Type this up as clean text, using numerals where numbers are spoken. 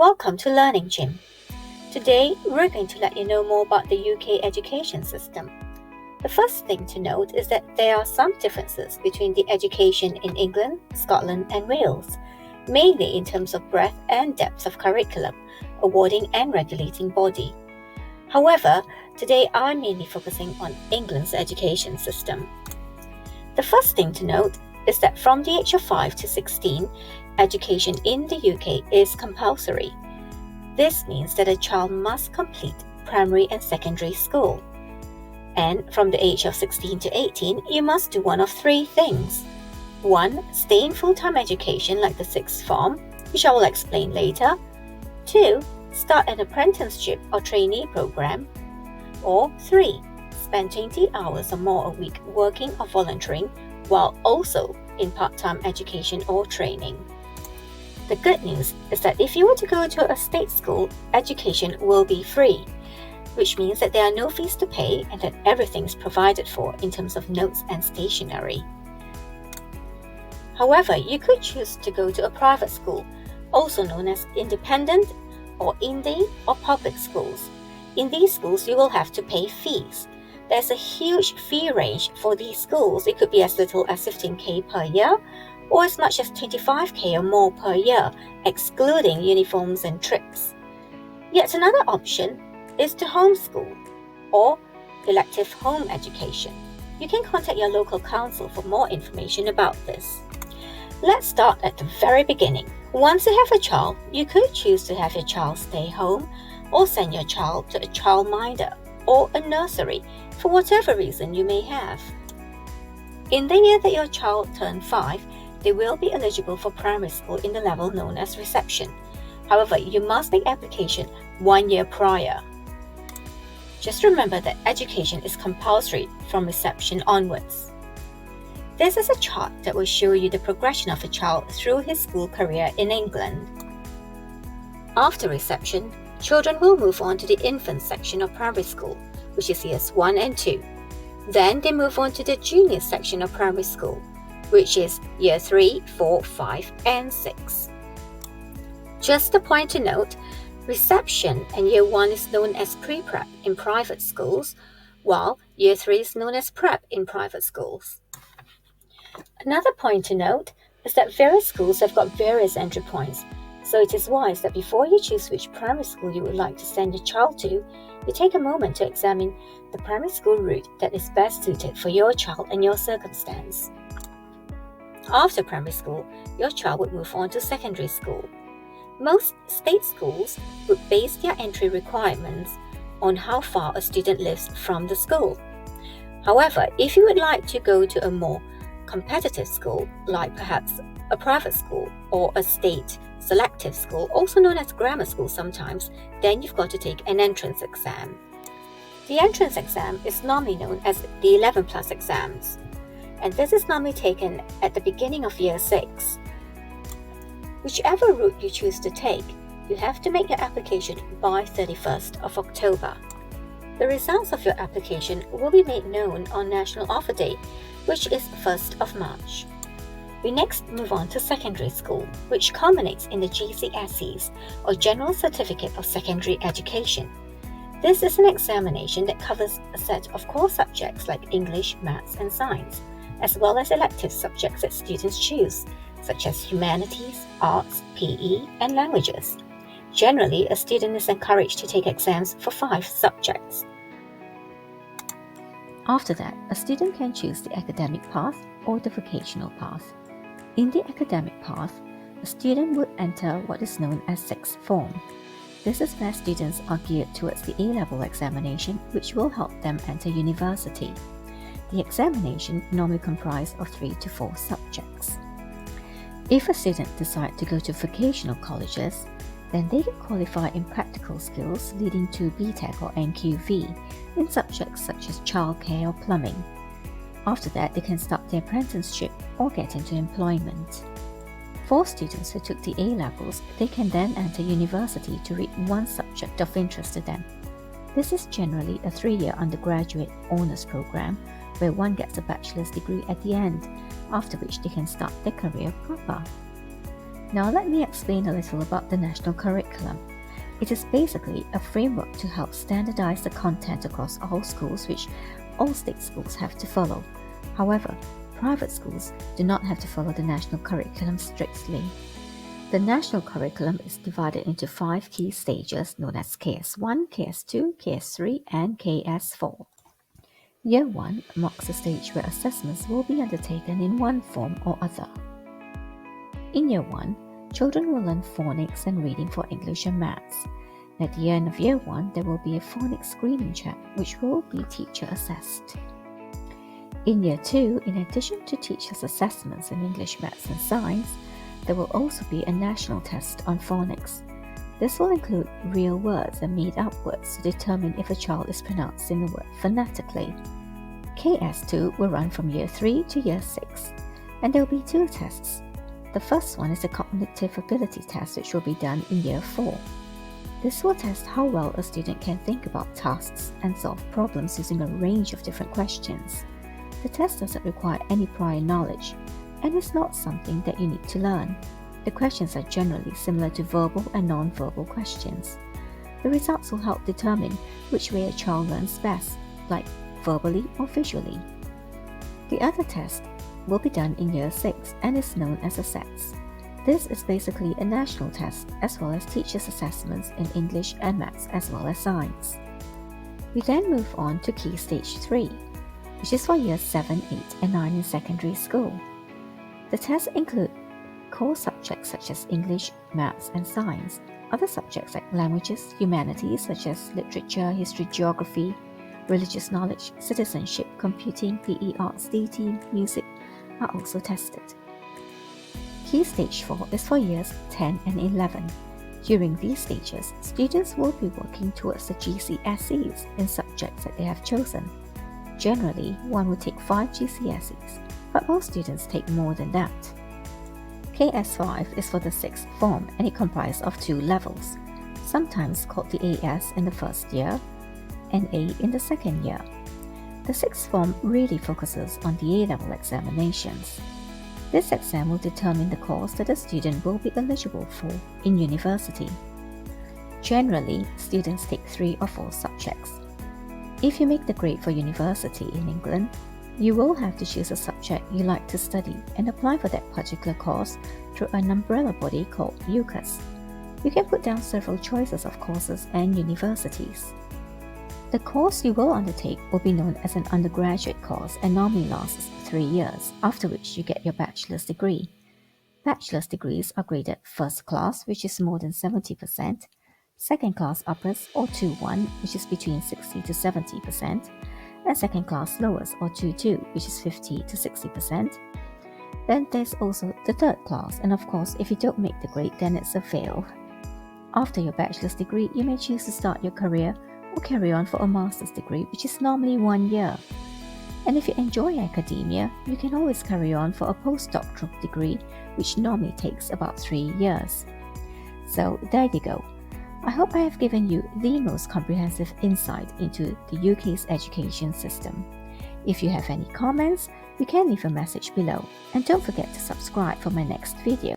Welcome to Learning Gym. Today, we're going to let you know more about the UK education system. The first thing to note is that there are some differences between the education in England, Scotland, and Wales, mainly in terms of breadth and depth of curriculum, awarding and regulating body. However, today I'm mainly focusing on England's education system. The first thing to note is that from the age of 5 to 16, education in the UK is compulsory. This means that a child must complete primary and secondary school. And from the age of 16 to 18, you must do one of three things. 1. Stay in full-time education like the sixth form, which I will explain later. 2. Start an apprenticeship or trainee program. Or 3. Spend 20 hours or more a week working or volunteering while also in part-time education or training. The good news is that if you were to go to a state school, education will be free, which means that there are no fees to pay and that everything is provided for in terms of notes and stationery. However, you could choose to go to a private school, also known as independent or indie or public schools. In these schools, you will have to pay fees. There's a huge fee range for these schools. It could be as little as 15k per year or as much as 25k or more per year, excluding uniforms and trips. Yet another option is to homeschool or elective home education. You can contact your local council for more information about this. Let's start at the very beginning. Once you have a child, you could choose to have your child stay home or send your child to a childminder or a nursery for whatever reason you may have. In the year that your child turns 5, they will be eligible for primary school in the level known as reception. However, you must make application 1 year prior. Just remember that education is compulsory from reception onwards. This is a chart that will show you the progression of a child through his school career in England. After reception, children will move on to the infant section of primary school, which is years 1 and 2. Then they move on to the junior section of primary school, which is year 3, 4, 5, and 6. Just a point to note, reception and year 1 is known as pre-prep in private schools, while year 3 is known as prep in private schools. Another point to note is that various schools have got various entry points, so it is wise that before you choose which primary school you would like to send your child to, you take a moment to examine the primary school route that is best suited for your child and your circumstance. After primary school, your child would move on to secondary school. Most state schools would base their entry requirements on how far a student lives from the school. However, if you would like to go to a more competitive school, like perhaps a private school or a state selective school, also known as grammar school sometimes, then you've got to take an entrance exam. The entrance exam is normally known as the 11 plus exams, and this is normally taken at the beginning of year 6. Whichever route you choose to take, you have to make your application by 31st of October. The results of your application will be made known on National Offer Day, which is 1st of March. We next move on to secondary school, which culminates in the GCSEs, or General Certificate of Secondary Education. This is an examination that covers a set of core subjects like English, Maths, and Science, as well as elective subjects that students choose, such as humanities, arts, PE, and languages. Generally, a student is encouraged to take exams for 5 subjects. After that, a student can choose the academic path or the vocational path. In the academic path, a student would enter what is known as sixth form. This is where students are geared towards the A-level examination, which will help them enter university. The examination normally comprises of 3 to 4 subjects. If a student decides to go to vocational colleges, then they can qualify in practical skills leading to BTEC or NQV in subjects such as childcare or plumbing. After that, they can start their apprenticeship or get into employment. For students who took the A-levels, they can then enter university to read one subject of interest to them. This is generally a 3-year undergraduate honours program where one gets a bachelor's degree at the end, after which they can start their career proper. Now let me explain a little about the national curriculum. It is basically a framework to help standardize the content across all schools, which all state schools have to follow. However, private schools do not have to follow the national curriculum strictly. The national curriculum is divided into 5 key stages known as KS1, KS2, KS3, and KS4. Year 1 marks the stage where assessments will be undertaken in one form or other. In Year 1, children will learn phonics and reading for English and maths. At the end of Year 1, there will be a phonics screening check, which will be teacher assessed. In Year 2, in addition to teachers' assessments in English, maths, and science, there will also be a national test on phonics. This will include real words and made-up words to determine if a child is pronouncing the word phonetically. KS2 will run from Year 3 to Year 6, and there will be 2 tests. The first one is a cognitive ability test, which will be done in Year 4. This will test how well a student can think about tasks and solve problems using a range of different questions. The test doesn't require any prior knowledge, and is not something that you need to learn. The questions are generally similar to verbal and non-verbal questions. The results will help determine which way a child learns best, like verbally or visually. The other test will be done in Year 6 and is known as a SATS. This is basically a national test as well as teachers' assessments in English and maths as well as science. We then move on to Key Stage 3, which is for Years 7, 8, and 9 in secondary school. The tests include core subjects such as English, maths, and science. Other subjects like languages, humanities such as literature, history, geography, religious knowledge, citizenship, computing, PE, arts, DT, music are also tested. Key Stage 4 is for Years 10 and 11. During these stages, students will be working towards the GCSEs in subjects that they have chosen. Generally, one will take 5 GCSEs, but most students take more than that. KS5 is for the 6th form, and it comprises of 2 levels, sometimes called the AS in the first year and A in the second year. The 6th form really focuses on the A-level examinations. This exam will determine the course that a student will be eligible for in university. Generally, students take 3 or 4 subjects. If you make the grade for university in England, you will have to choose a subject you like to study and apply for that particular course through an umbrella body called UCAS. You can put down several choices of courses and universities. The course you will undertake will be known as an undergraduate course and normally lasts 3 years, after which you get your bachelor's degree. Bachelor's degrees are graded first class, which is more than 70%, second class upwards or 2-1, which is between 60 to 70%, and second class lowest or 2-2, which is 50 to 60%. Then there's also the third class, and of course if you don't make the grade, then it's a fail. After your bachelor's degree, you may choose to start your career or carry on for a master's degree, which is normally 1 year. And if you enjoy academia, you can always carry on for a postdoctoral degree, which normally takes about 3 years. So there you go. I hope I have given you the most comprehensive insight into the UK's education system. If you have any comments, you can leave a message below, and don't forget to subscribe for my next video.